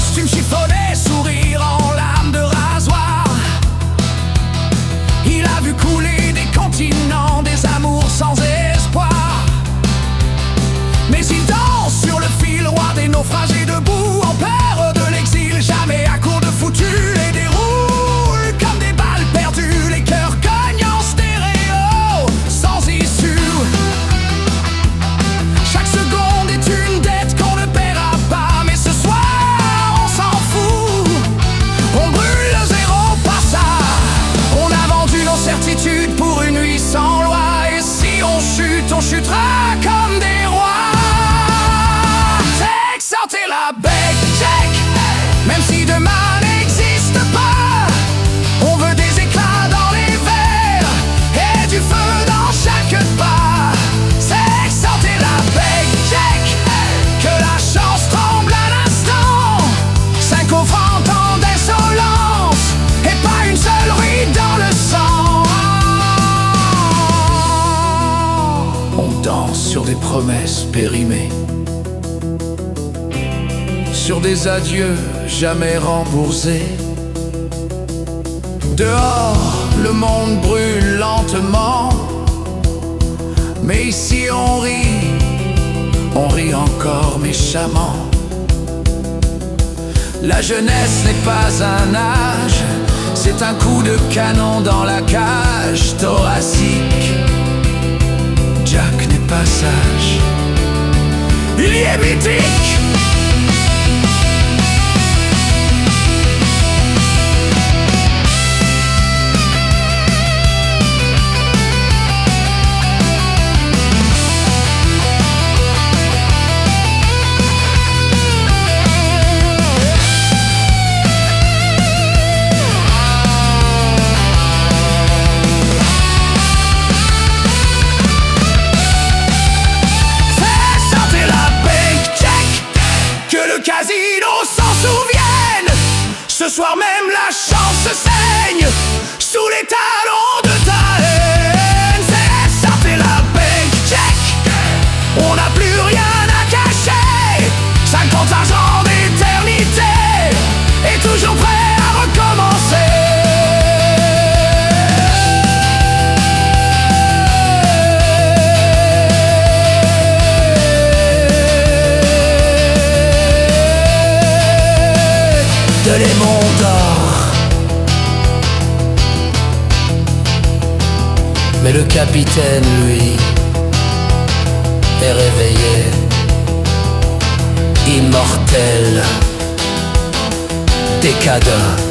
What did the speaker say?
costume chiffonné, sourire en lame de rasoir. Il a vu couler des continents, des amours sans espoir. Mais il danse sur le fil, roi des naufragés debout, en père de l'exil, jamais à court de foutu, et déroule comme des balles perdues, les cœurs cognent en stéréo, sans issue. Chaque seconde est une dette qu'on ne paiera pas, mais ce soir on s'en fout. On brûle le zéro par ça. On a vendu nos certitudes pour une nuit sans loi, et si on chute, on chutera comme des rois. Sortez la bec, check. Même si demain n'existe pas, on veut des éclats dans les verres et du feu dans chaque pas. C'est sortez la bec, check. Que la chance tremble un instant. 5 offrandes, tant d'insolence et pas une seule ride dans le sang. On danse sur des promesses périmées, sur des adieux jamais remboursés. Dehors, le monde brûle lentement, mais ici on rit encore méchamment. La jeunesse n'est pas un âge, c'est un coup de canon dans la cage thoracique. Jack n'est pas sage, il y est mythique. Le casino s'en souvienne. Ce soir même la chance saigne sous les talons de ta haine. C'est sortez la bank check. On n'a plus rien à cacher. 50 ans d'éternité et toujours prêt à recommencer. De l'aimant d'or. Mais le capitaine, lui, est réveillé, immortel, décadent.